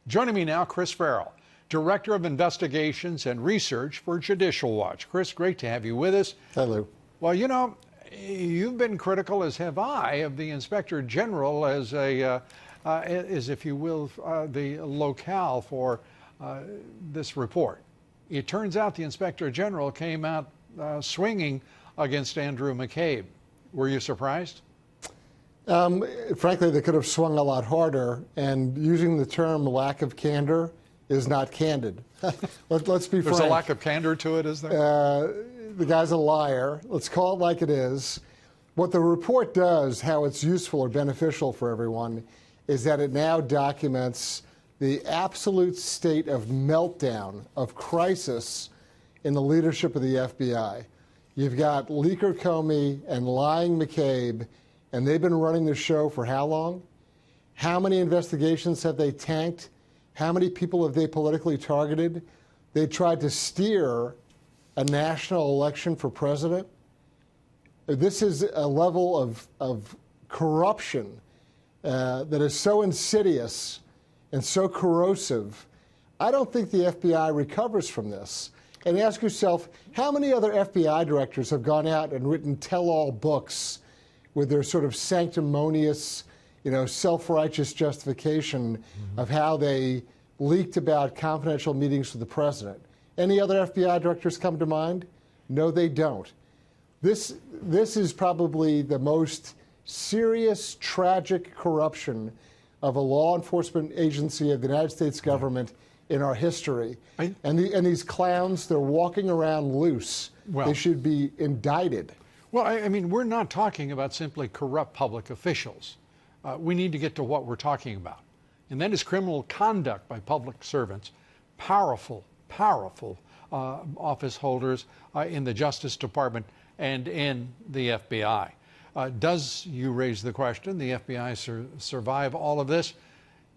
Joining me now, Chris Farrell, Director of Investigations and Research for Judicial Watch. Chris, great to have you with us. Hi, Lou. Well, you know, you've been critical, as have I, of the Inspector General as if you will, the locale for this report. It turns out the Inspector General came out swinging against Andrew McCabe. Were you surprised? Frankly, they could have swung a lot harder, and using the term lack of candor is not candid. Let's be frank. There's a lack of candor to it, is there? The guy's a liar. Let's call it like it is. What the report does, how it's useful or beneficial for everyone, is that it now documents the absolute state of meltdown, of crisis in the leadership of the FBI. You've got leaker Comey and lying McCabe, and they've been running the show for how long? How many investigations have they tanked? How many people have they politically targeted? They tried to steer a national election for president. This is a level of corruption that is so insidious and so corrosive. I don't think the FBI recovers from this. And ask yourself, how many other FBI directors have gone out and written tell-all books with their sort of sanctimonious, self-righteous justification of how they leaked about confidential meetings with the president? Any other FBI directors come to mind? No, they don't. This is probably the most serious, tragic corruption of a law enforcement agency of the United States government in our history. And these clowns, they're walking around loose. Well, they should be indicted. Well, I mean, we're not talking about simply corrupt public officials. We need to get to what we're talking about. And that is criminal conduct by public servants, powerful office holders in the Justice Department and in the FBI. Does, you raise the question, the FBI survive all of this?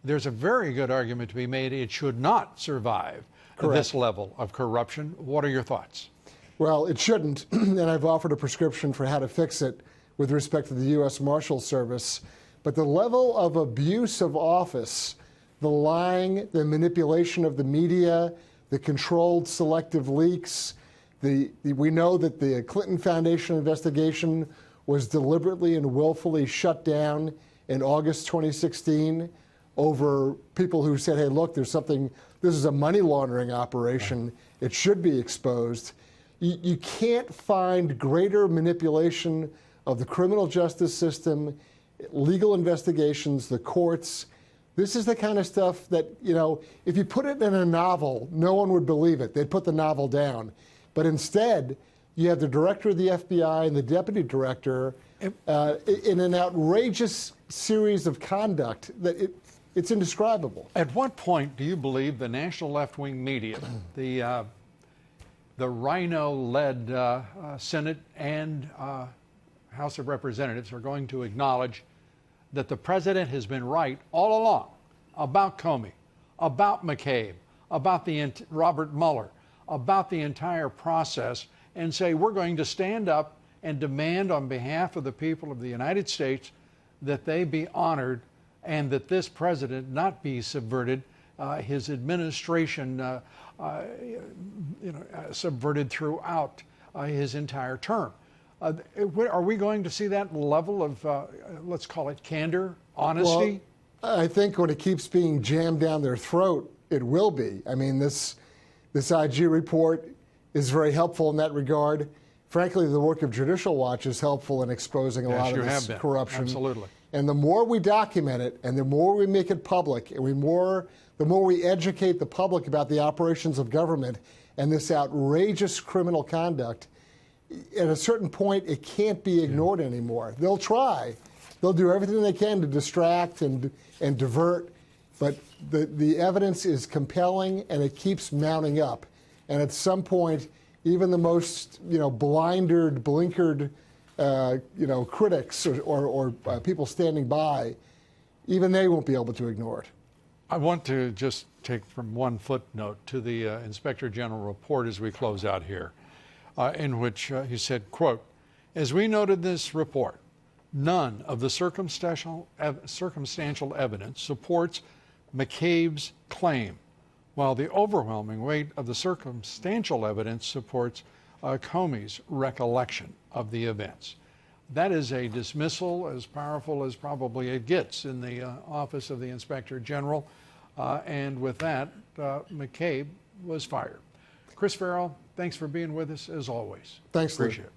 There's a very good argument to be made it should not survive this level of corruption. What are your thoughts? Well, it shouldn't, and I've offered a prescription for how to fix it with respect to the U.S. Marshal Service. But the level of abuse of office, the lying, the manipulation of the media, the controlled selective leaks, we know that the Clinton Foundation investigation was deliberately and willfully shut down in August 2016 over people who said, hey, look, there's something, this is a money laundering operation. It should be exposed. You can't find greater manipulation of the criminal justice system, legal investigations, the courts. This is the kind of stuff that, if you put it in a novel, no one would believe it. They'd put the novel down. But instead, you have the director of the FBI and the deputy director in an outrageous series of conduct that it's indescribable. At what point do you believe the national left-wing media, the Rhino-led Senate and House of Representatives are going to acknowledge that the president has been right all along about Comey, about McCabe, about Robert Mueller, about the entire process, and say we're going to stand up and demand on behalf of the people of the United States that they be honored and that this president not be subverted, his administration subverted throughout his entire term. Are we going to see that level of, let's call it candor, honesty? Well, I think when it keeps being jammed down their throat, it will be. I mean, this IG report is very helpful in that regard. Frankly, the work of Judicial Watch is helpful in exposing a lot of this corruption. Absolutely. And the more we document it, and the more we make it public, and the more we educate the public about the operations of government and this outrageous criminal conduct, at a certain point, it can't be ignored anymore. They'll try. They'll do everything they can to distract and divert, but the evidence is compelling, and it keeps mounting up. And at some point, even the most blinkered critics or people standing by, even they won't be able to ignore it. I want to just take from one footnote to the Inspector General report as we close out here, in which he said, quote, as we noted in this report, none of the circumstantial evidence supports McCabe's claim, while the overwhelming weight of the circumstantial evidence supports Comey's recollection of the events. That is a dismissal as powerful as probably it gets in the office of the Inspector General. And with that, McCabe was fired. Chris Farrell, thanks for being with us as always. Thanks, Lou. Appreciate it.